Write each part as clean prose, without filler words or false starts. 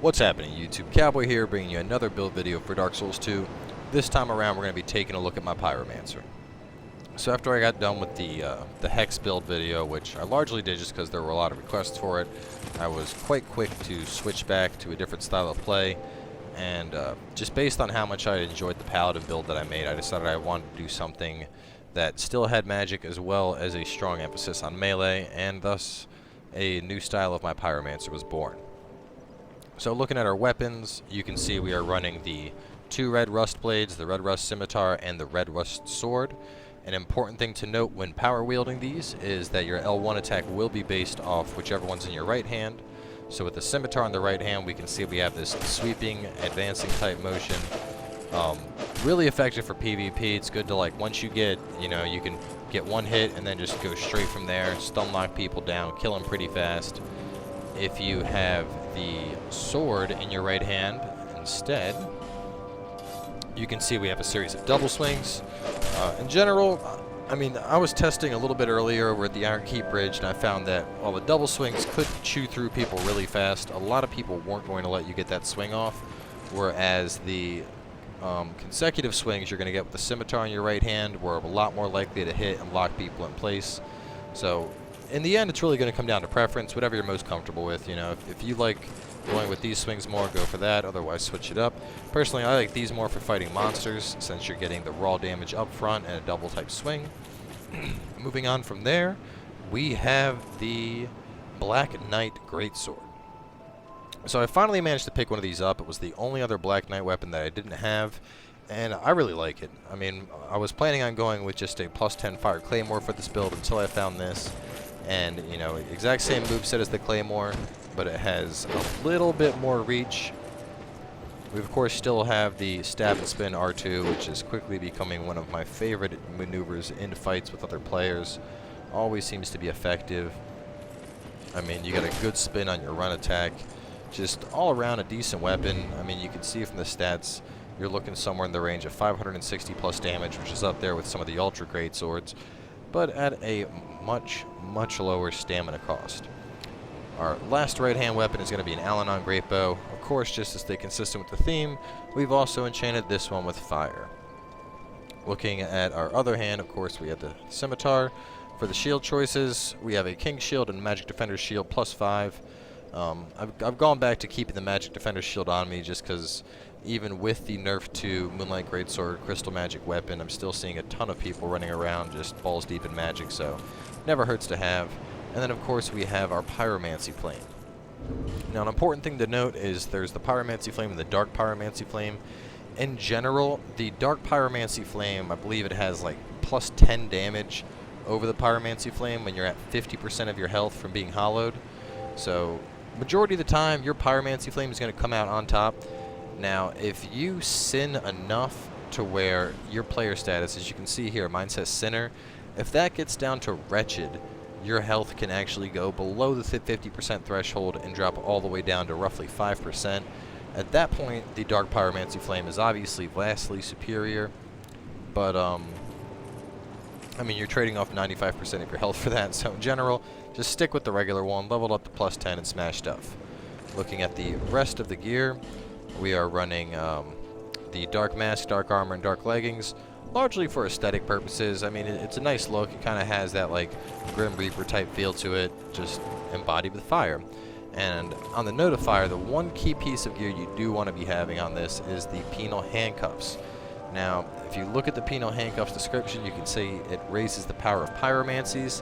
What's happening, YouTube? Cowboy here, bringing you another build video for Dark Souls 2. This time around, we're going to be taking a look at my Pyromancer. So after I got done with the Hex build video, which I largely did just because there were a lot of requests for it, I was quite quick to switch back to a different style of play. And just based on how much I enjoyed the Paladin build that I made, I decided I wanted to do something that still had magic as well as a strong emphasis on melee, and thus a new style of my Pyromancer was born. So looking at our weapons, you can see we are running the two red rust blades, the red rust scimitar, and the red rust sword. An important thing to note when power wielding these is that your L1 attack will be based off whichever one's in your right hand. So with the scimitar on the right hand, we can see we have this sweeping, advancing type motion. Really effective for PvP. It's good to, like, once you get, you can get one hit and then just go straight from there, stun lock people down, kill them pretty fast. If you have the sword in your right hand instead, you can see we have a series of double swings. In general, I mean, I was testing a little bit earlier over at the Iron Keep Bridge, and I found that while the double swings could chew through people really fast, a lot of people weren't going to let you get that swing off, whereas the consecutive swings you're going to get with the scimitar in your right hand were a lot more likely to hit and lock people in place. So in the end, it's really going to come down to preference, whatever you're most comfortable with. You know, if you like going with these swings more, go for that. Otherwise, switch it up. Personally, I like these more for fighting monsters, since you're getting the raw damage up front and a double type swing. Moving on from there, we have the Black Knight Greatsword. So I finally managed to pick one of these up. It was the only other Black Knight weapon that I didn't have, and I really like it. I mean, I was planning on going with just a +10 fire claymore for this build until I found this. And, you know, exact same moveset as the claymore, but it has a little bit more reach. We, of course, still have the stab and spin R2, which is quickly becoming one of my favorite maneuvers in fights with other players. Always seems to be effective. I mean, you got a good spin on your run attack. Just all around a decent weapon. I mean, you can see from the stats, you're looking somewhere in the range of 560 plus damage, which is up there with some of the ultra great swords, but at a much, much lower stamina cost. Our last right-hand weapon is going to be an Al-Anon Greatbow. Of course, just to stay consistent with the theme, we've also enchanted this one with fire. Looking at our other hand, of course, we have the scimitar. For the shield choices, we have a King's Shield and Magic Defender's Shield +5. I've gone back to keeping the Magic Defender's Shield on me just because even with the nerf to Moonlight Greatsword Crystal Magic weapon, I'm still seeing a ton of people running around just balls deep in magic, so never hurts to have. And then, of course, we have our Pyromancy Flame. Now, an important thing to note is there's the Pyromancy Flame and the Dark Pyromancy Flame. In general, the Dark Pyromancy Flame, I believe it has like +10 damage over the Pyromancy Flame when you're at 50% of your health from being hollowed. So majority of the time, your Pyromancy Flame is going to come out on top. Now, if you sin enough to where your player status, as you can see here, mine says Sinner, if that gets down to Wretched, your health can actually go below the 50% threshold and drop all the way down to roughly 5%. At that point, the Dark Pyromancy Flame is obviously vastly superior, but I mean, you're trading off 95% of your health for that, so in general, just stick with the regular one, leveled up to +10 and smash stuff. Looking at the rest of the gear, we are running the Dark Mask, Dark Armor, and Dark Leggings, largely for aesthetic purposes. I mean, it's a nice look. It kind of has that, like, Grim Reaper type feel to it, just embodied with fire. And on the note of fire, the one key piece of gear you do want to be having on this is the Penal Handcuffs. Now, if you look at the Penal Handcuffs description, you can see it raises the power of pyromancies.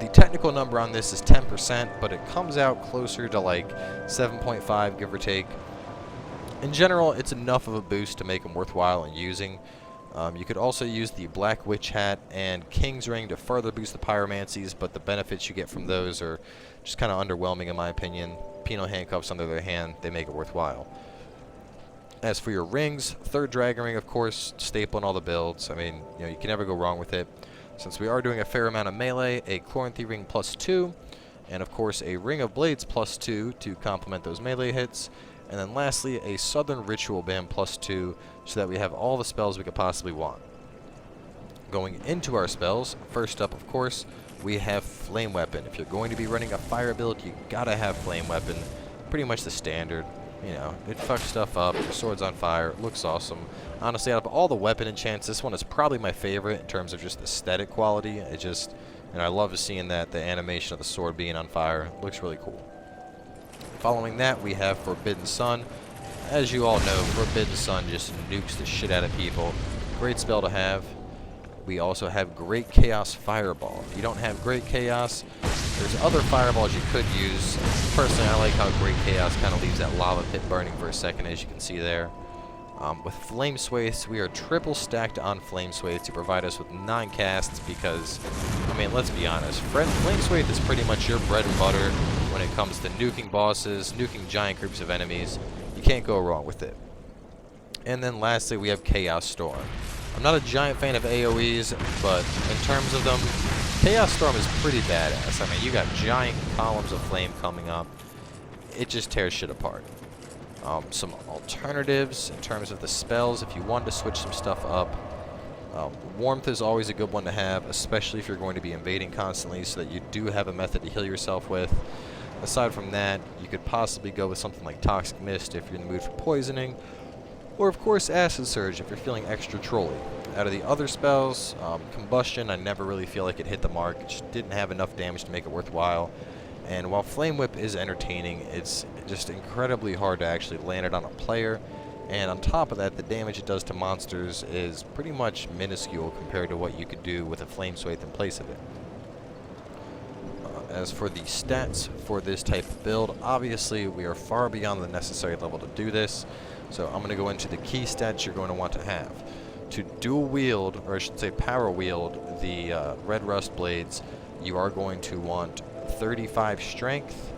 The technical number on this is 10%, but it comes out closer to like 7.5, give or take. In general, it's enough of a boost to make them worthwhile in using. You could also use the Black Witch Hat and King's Ring to further boost the pyromancies, but the benefits you get from those are just kind of underwhelming in my opinion. Penal Handcuffs, on the other hand, they make it worthwhile. As for your rings, third Dragon Ring, of course, staple in all the builds. I mean, you can never go wrong with it. Since we are doing a fair amount of melee, a Chloranthy Ring +2, and of course a Ring of Blades +2 to complement those melee hits. And then lastly, a Southern Ritual Band +2, so that we have all the spells we could possibly want. Going into our spells, first up, of course, we have Flame Weapon. If you're going to be running a fire ability, you gotta have Flame Weapon. pretty much the standard. You know, it fucks stuff up, your sword's on fire, it looks awesome. Honestly, out of all the weapon enchants, this one is probably my favorite in terms of just aesthetic quality. It just, and I love seeing that, the animation of the sword being on fire. It looks really cool. Following that, we have Forbidden Sun. As you all know, Forbidden Sun just nukes the shit out of people. Great spell to have. We also have Great Chaos Fireball. If you don't have Great Chaos, there's other fireballs you could use. Personally, I like how Great Chaos kind of leaves that lava pit burning for a second, as you can see there. With Flame Swathes, we are triple stacked on Flame Swathes to provide us with 9 casts because, I mean, let's be honest, Flame Swathe is pretty much your bread and butter when it comes to nuking bosses, nuking giant groups of enemies. You can't go wrong with it. And then lastly, we have Chaos Storm. I'm not a giant fan of AoEs, but in terms of them, Chaos Storm is pretty badass. I mean, you got giant columns of flame coming up. It just tears shit apart. Some alternatives in terms of the spells, if you wanted to switch some stuff up. Warmth is always a good one to have, especially if you're going to be invading constantly, so that you do have a method to heal yourself with. Aside from that, you could possibly go with something like Toxic Mist if you're in the mood for poisoning. Or, of course, Acid Surge if you're feeling extra trolly. Out of the other spells, Combustion, I never really feel like it hit the mark. It just didn't have enough damage to make it worthwhile. And while Flame Whip is entertaining, it's just incredibly hard to actually land it on a player. And on top of that, the damage it does to monsters is pretty much minuscule compared to what you could do with a Flame Swathe in place of it. As for the stats for this type of build, obviously we are far beyond the necessary level to do this. So I'm going to go into the key stats you're going to want to have. To dual wield, or I should say power wield, the Red Rust Blades, you are going to want 35 strength.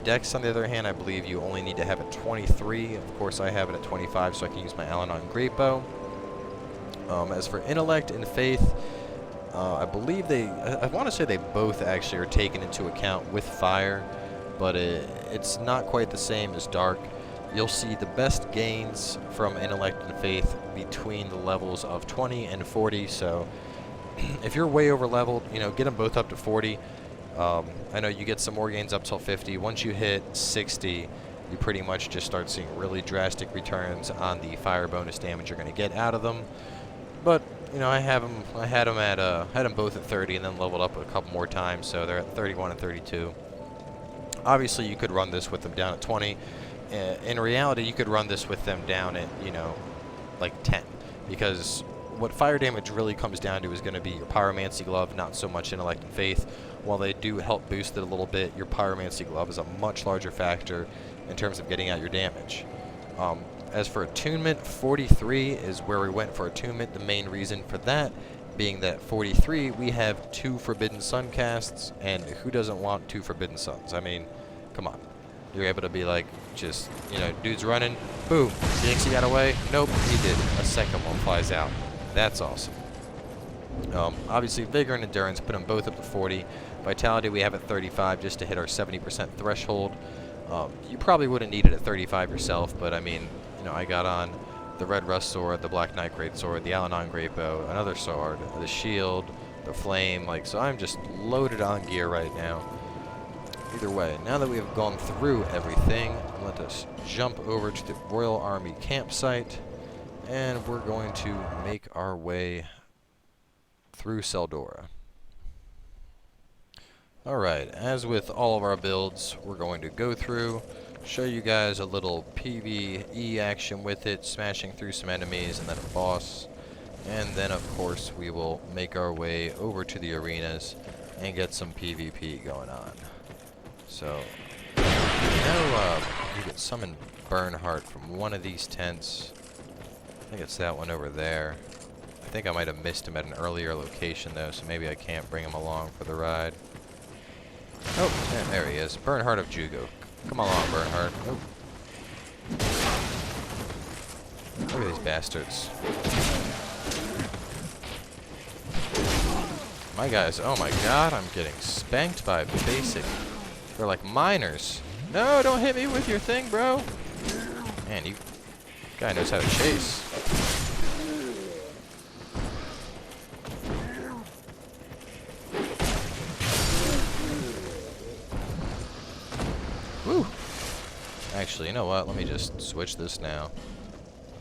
Dex, on the other hand, I believe you only need to have it 23. Of course, I have it at 25, so I can use my Alanon Great Bow. As for intellect and faith, I believe I want to say they both actually are taken into account with fire, but it's not quite the same as dark. You'll see the best gains from intellect and faith between the levels of 20 and 40, so if you're way over leveled, you know, get them both up to 40. I know you get some more gains up till 50. Once you hit 60, you pretty much just start seeing really drastic returns on the fire bonus damage you're going to get out of them. But you know, I had them both at 30 and then leveled up a couple more times, so they're at 31 and 32. Obviously, you could run this with them down at 20. In reality, you could run this with them down at, you know, like 10, because what fire damage really comes down to is going to be your Pyromancy Glove, not so much Intellect and Faith. While they do help boost it a little bit, your Pyromancy Glove is a much larger factor in terms of getting out your damage. As for Attunement, 43 is where we went for Attunement. The main reason for that being that 43, we have 2 Forbidden Sun casts, and who doesn't want 2 Forbidden Suns? I mean, come on. You're able to be like, just, you know, dude's running, boom, you think he got away? Nope, he did. A second one flies out. That's awesome. Obviously, Vigor and Endurance, put them both up to 40. Vitality we have at 35 just to hit our 70% threshold. You probably wouldn't need it at 35 yourself, but I mean, you know, I got on the Red Rust Sword, the Black Knight Great Sword, the Alanon Great Bow, another sword, the shield, the flame, like, so I'm just loaded on gear right now. Either way, now that we have gone through everything, let us jump over to the Royal Army campsite, and we're going to make our way through Seldora. Alright, as with all of our builds, we're going to go through, show you guys a little PvE action with it, smashing through some enemies and then a boss, and then of course we will make our way over to the arenas and get some PvP going on. So, you know, you can summon Bernhardt from one of these tents. I think it's that one over there. I think I might have missed him at an earlier location though, so maybe I can't bring him along for the ride. Oh, yeah, there he is. Bernhardt of Jugo. Come along, Bernhardt. Oh. Look at these bastards. My guys, oh my god, I'm getting spanked by basic. They're like miners. No, don't hit me with your thing, bro. Man, you guy knows how to chase. Woo. Actually, you know what? Let me just switch this now.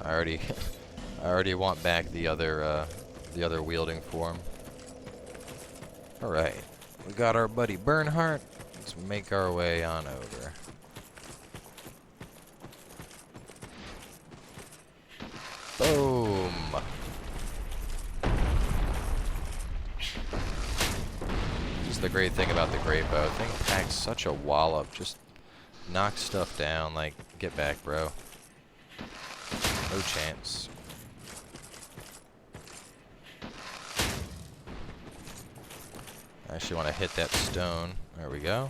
I already I already want back the other wielding form. Alright. We got our buddy Bernhardt. Let's make our way on over. Boom! This is the great thing about the great bow. The thing packs such a wallop. Just knock stuff down. Like, get back, bro. No chance. I actually want to hit that stone. There we go.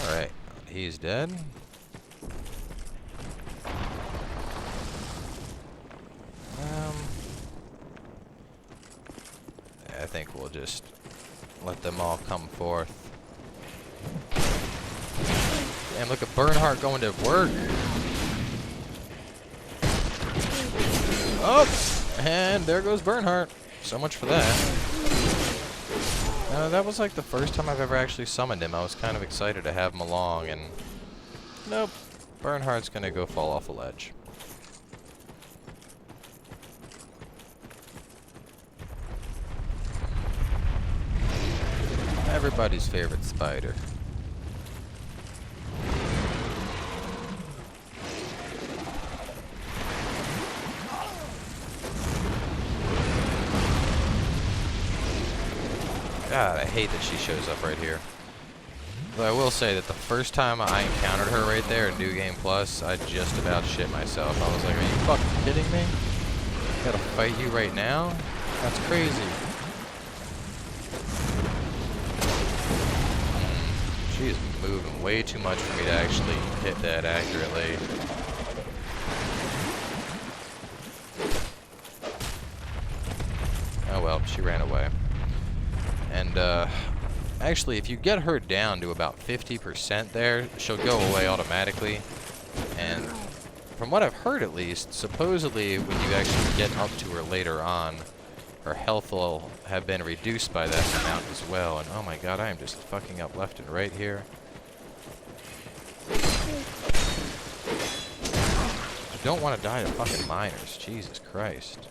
Alright. He's dead. I think we'll just let them all come forth. Damn, look at Bernhardt going to work. Oh! And there goes Bernhardt. So much for that. That was like the first time I've ever actually summoned him. I was kind of excited to have him along, and nope. Bernhardt's gonna go fall off a ledge. Everybody's favorite spider. God, I hate that she shows up right here. Though I will say that the first time I encountered her right there in New Game Plus, I just about shit myself. I was like, are you fucking kidding me? I gotta fight you right now? That's crazy. She's moving way too much for me to actually hit that accurately. Oh well, she ran away. And actually, if you get her down to about 50% there, she'll go away automatically. And from what I've heard at least, supposedly when you actually get up to her later on, her health will have been reduced by that amount as well. And oh my god, I am just fucking up left and right here. I don't want to die to fucking miners. Jesus Christ.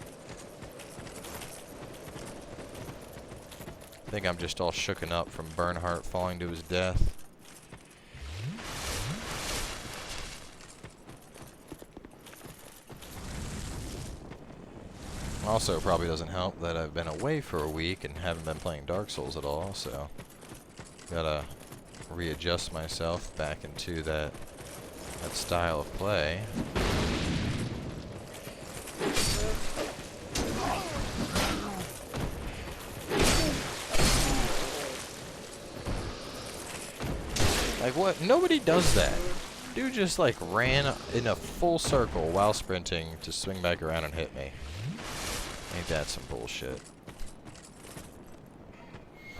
I think I'm just all shooken up from Bernhardt falling to his death. Also, probably doesn't help that I've been away for a week and haven't been playing Dark Souls at all, so gotta readjust myself back into that style of play. Like what? Nobody does that. Dude just like ran in a full circle while sprinting to swing back around and hit me. Ain't that some bullshit?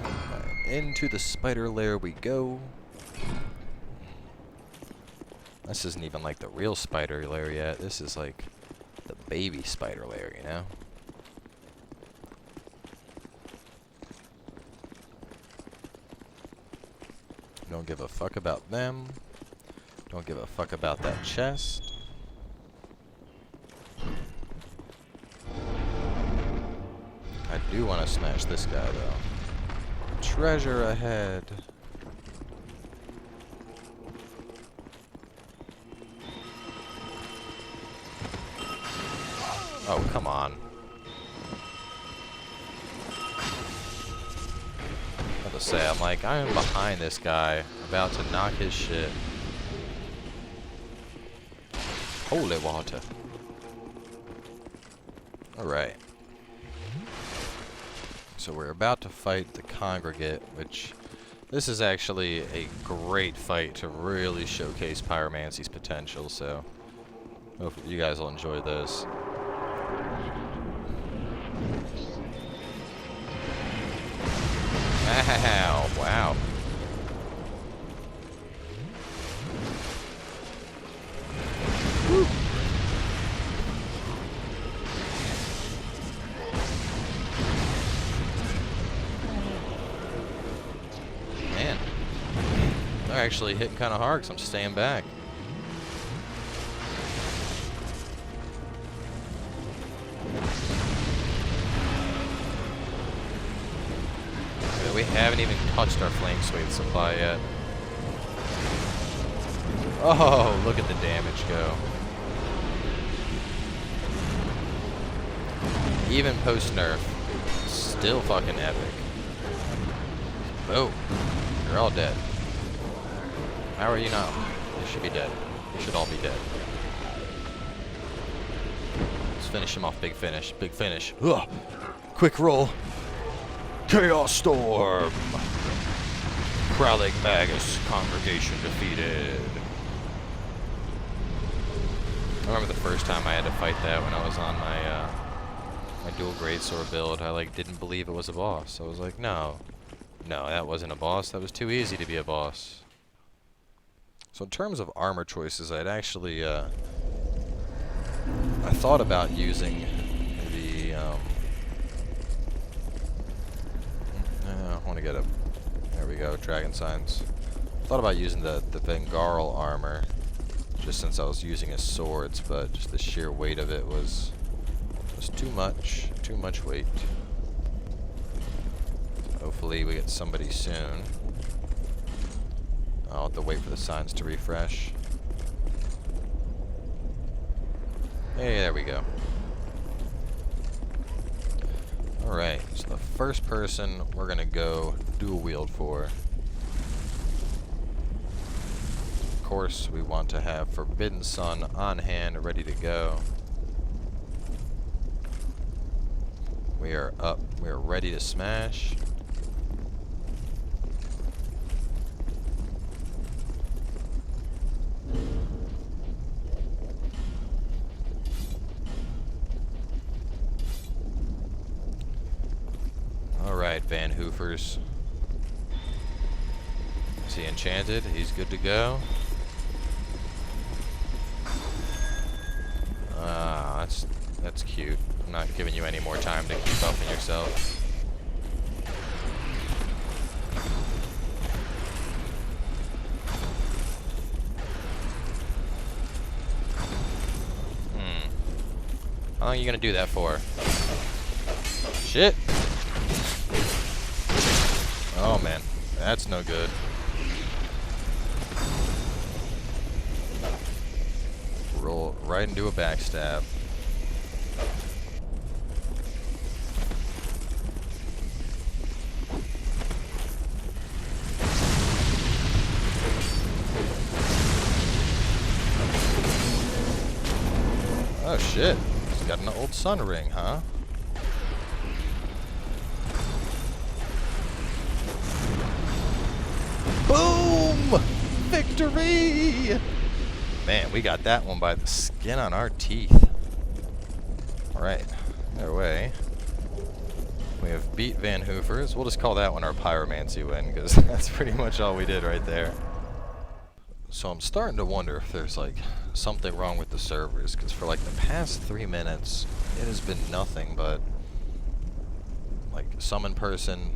Right, into the spider lair we go. This isn't even like the real spider lair yet. This is like the baby spider lair, you know? Don't give a fuck about them. Don't give a fuck about that chest. I do want to smash this guy, though. Treasure ahead. Oh, come on. To say, I'm like, I am behind this guy, about to knock his shit. Holy water. Alright. So we're about to fight the Congregate, which this is actually a great fight to really showcase Pyromancy's potential, so hopefully you guys will enjoy this. Wow, wow. Woo. Man. Alright, actually hitting kind of hard because I'm staying back. We haven't even touched our flame suede supply yet. Oh, look at the damage go. Even post-nerf, still fucking epic. Boom. You're all dead. How are you not? You should be dead. You should all be dead. Let's finish him off. Big finish. Big finish. Ugh. Quick roll. Chaos Storm. Prowling Magus Congregation defeated. I remember the first time I had to fight that when I was on my my dual greatsword build. I didn't believe it was a boss. I was like, no, that wasn't a boss. That was too easy to be a boss. So in terms of armor choices, I'd actually I thought about using the I want to get a, there we go, dragon signs. Thought about using the Vengarl armor, just since I was using his swords, but just the sheer weight of it was too much weight. Hopefully we get somebody soon. I'll have to wait for the signs to refresh. Hey, there we go. Alright, so the first person we're gonna go dual wield for. Of course, we want to have Forbidden Sun on hand, ready to go. We are up, we are ready to smash. Alright, Van Hoofers. Is he enchanted? He's good to go. Ah, that's cute. I'm not giving you any more time to keep buffing yourself. How long are you gonna do that for? Shit! Oh man, that's no good. Roll right into a backstab. Oh shit, he's got an old sun ring, huh? Boom! Victory! Man, we got that one by the skin on our teeth. Alright, either way, we have beat Van Hoofers. We'll just call that one our Pyromancy win, because that's pretty much all we did right there. So I'm starting to wonder if there's something wrong with the servers, because for the past 3 minutes, it has been nothing but summon person,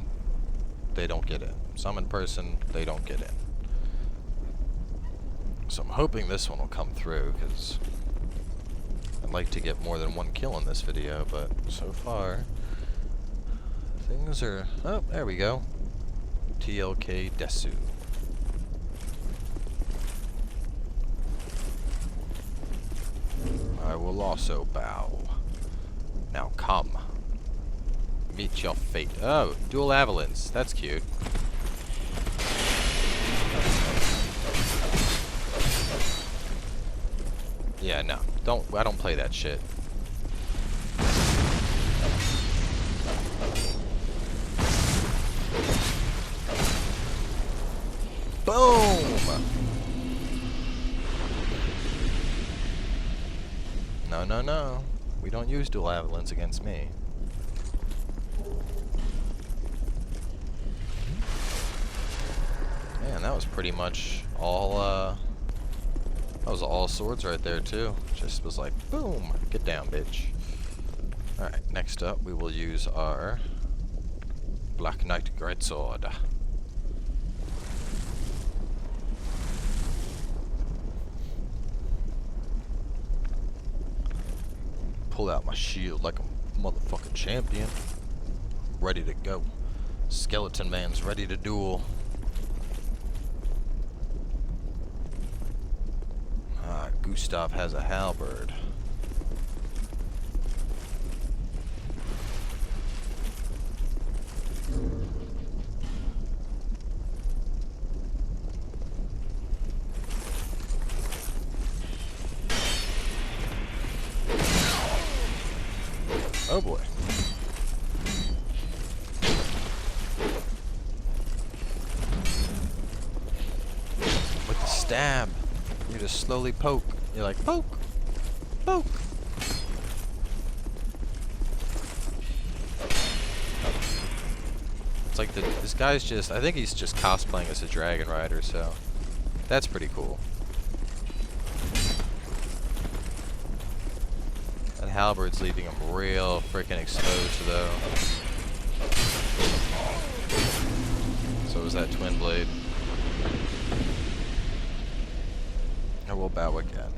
they don't get in. Summon person, they don't get in. So I'm hoping this one will come through, because I'd like to get more than one kill in this video, but so far, things are... Oh, there we go. TLK Desu. I will also bow. Now come. Meet your fate. Oh, dual avalanche. That's cute. Yeah, no. I don't play that shit. Boom! No. We don't use dual avalanche against me. Man, that was pretty much all, that was all swords right there, too. Just was like, boom! Get down, bitch. Alright, next up, we will use our Black Knight Greatsword. pull out my shield like a motherfucking champion. Ready to go. Skeleton man's ready to duel. Ah, Gustav has a halberd. Oh boy. With the stab, you just slowly poke. You're like, poke, poke. It's like this guy's just, I think he's just cosplaying as a dragon rider, so that's pretty cool. That halberd's leaving him real freaking exposed, though. So is that twin blade. I will bow again.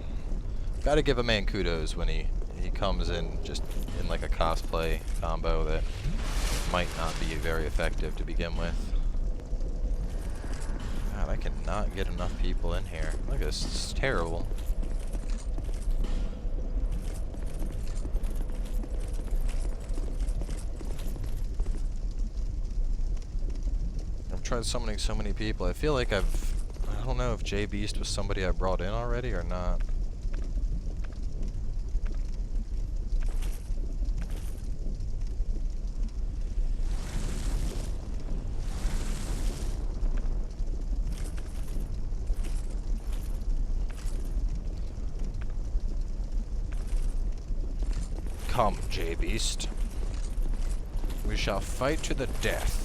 Gotta give a man kudos when he comes in just in like a cosplay combo that might not be very effective to begin with. God, I cannot get enough people in here. Look at this, it's terrible. I've tried summoning so many people. I feel like I don't know if J Beast was somebody I brought in already or not. Come, J Beast. We shall fight to the death.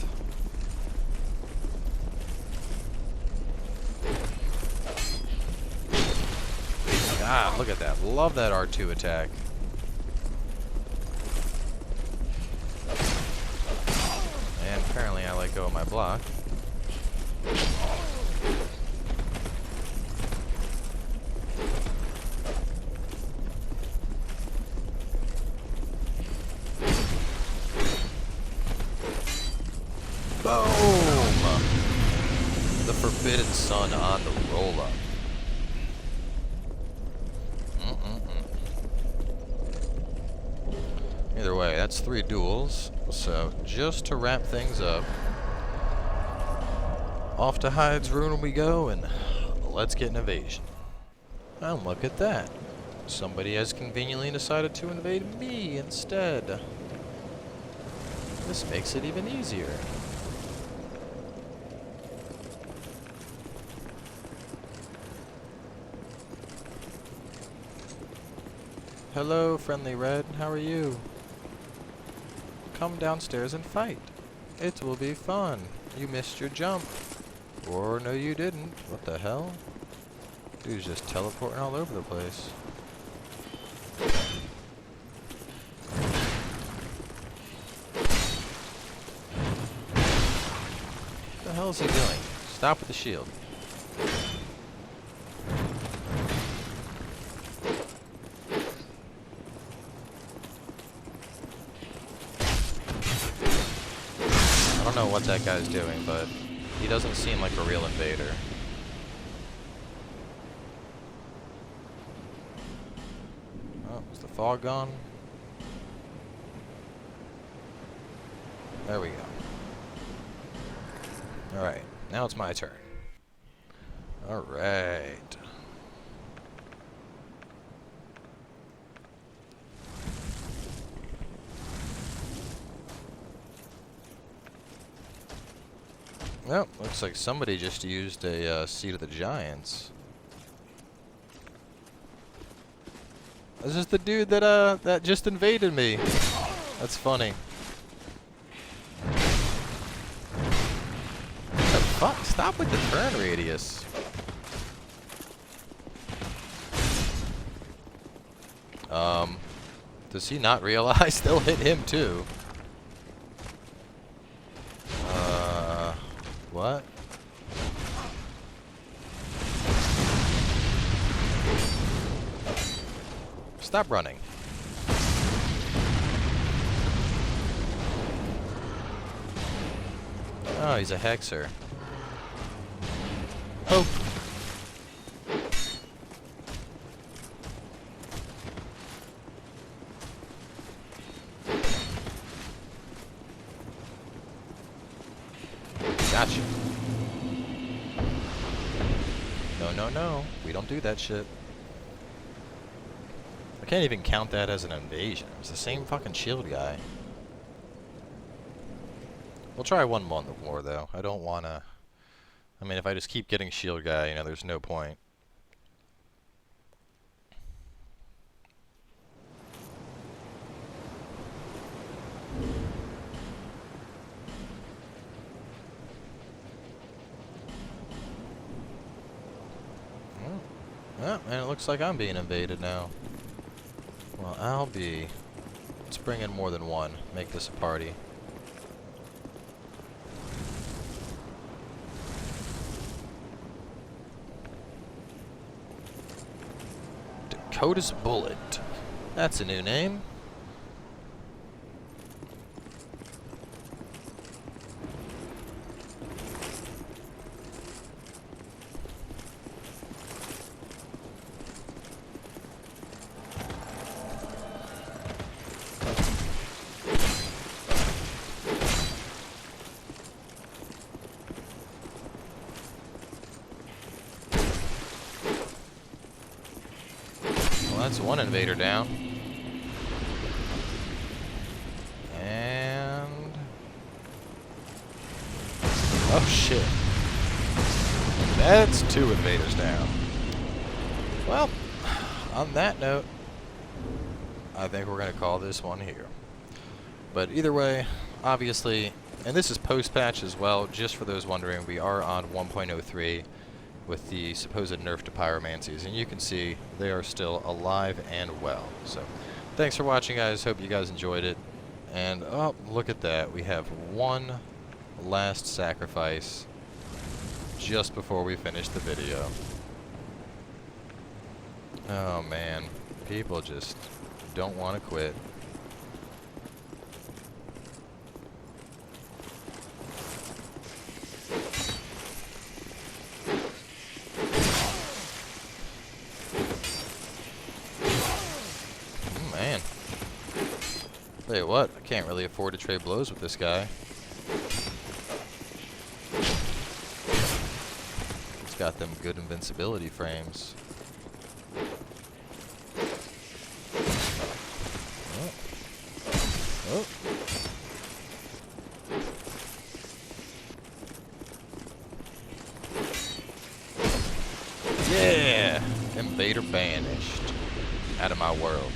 Ah, look at that. Love that R2 attack. And apparently I let go of my block. Boom! The Forbidden Sun on the roll-up. Either way, that's 3 duels. So, just to wrap things up, off to Hyde's Ruin we go, and let's get an invasion. And look at that. Somebody has conveniently decided to invade me instead. This makes it even easier. Hello, friendly red. How are you? Come downstairs and fight. It will be fun. You missed your jump. Or no, you didn't. What the hell? Dude's just teleporting all over the place. What the hell is he doing? Stop with the shield. I don't know what that guy's doing, but he doesn't seem like a real invader. Oh, is the fog gone? There we go. Alright, now it's my turn. Alright. Well, looks like somebody just used a Seed of the Giants. This is the dude that that just invaded me. That's funny. What the fuck? Stop with the turn radius. Does he not realize they'll hit him too? What? Stop running. Oh, he's a hexer. Oh! Gotcha. No, no, no. We don't do that shit. I can't even count that as an invasion. It's the same fucking shield guy. We'll try one more, though. I don't want to... I mean, if I just keep getting shield guy, you know, there's no point. Oh, and it looks like I'm being invaded now. Well, I'll be... Let's bring in more than one. Make this a party. Dakota's Bullet. That's a new name. That's one invader down. And... oh shit. That's two invaders down. Well, on that note, I think we're going to call this one here. But either way, obviously, and this is post-patch as well, just for those wondering, we are on 1.03. with the supposed nerf to pyromancies, and you can see they are still alive and well. So thanks for watching, guys. Hope you guys enjoyed it. And oh, look at that, we have one last sacrifice just before we finish the video. Oh man, people just don't want to quit. Man. Tell you what, I can't really afford to trade blows with this guy. He's got them good invincibility frames. Oh. Oh. Yeah! Invader banished. Out of my world.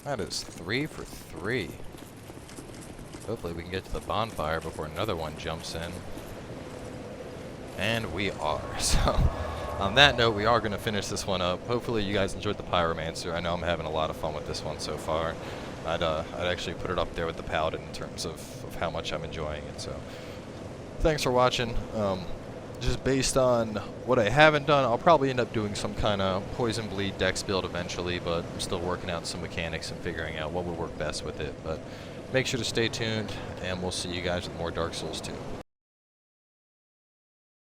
That is 3 for 3. Hopefully we can get to the bonfire before another one jumps in. And we are. So, on that note, we are going to finish this one up. Hopefully you guys enjoyed the Pyromancer. I know I'm having a lot of fun with this one so far. I'd actually put it up there with the Paladin in terms of how much I'm enjoying it. So, thanks for watching. Just based on what I haven't done, I'll probably end up doing some kind of poison bleed dex build eventually, but I'm still working out some mechanics and figuring out what would work best with it. But make sure to stay tuned, and we'll see you guys with more Dark Souls 2.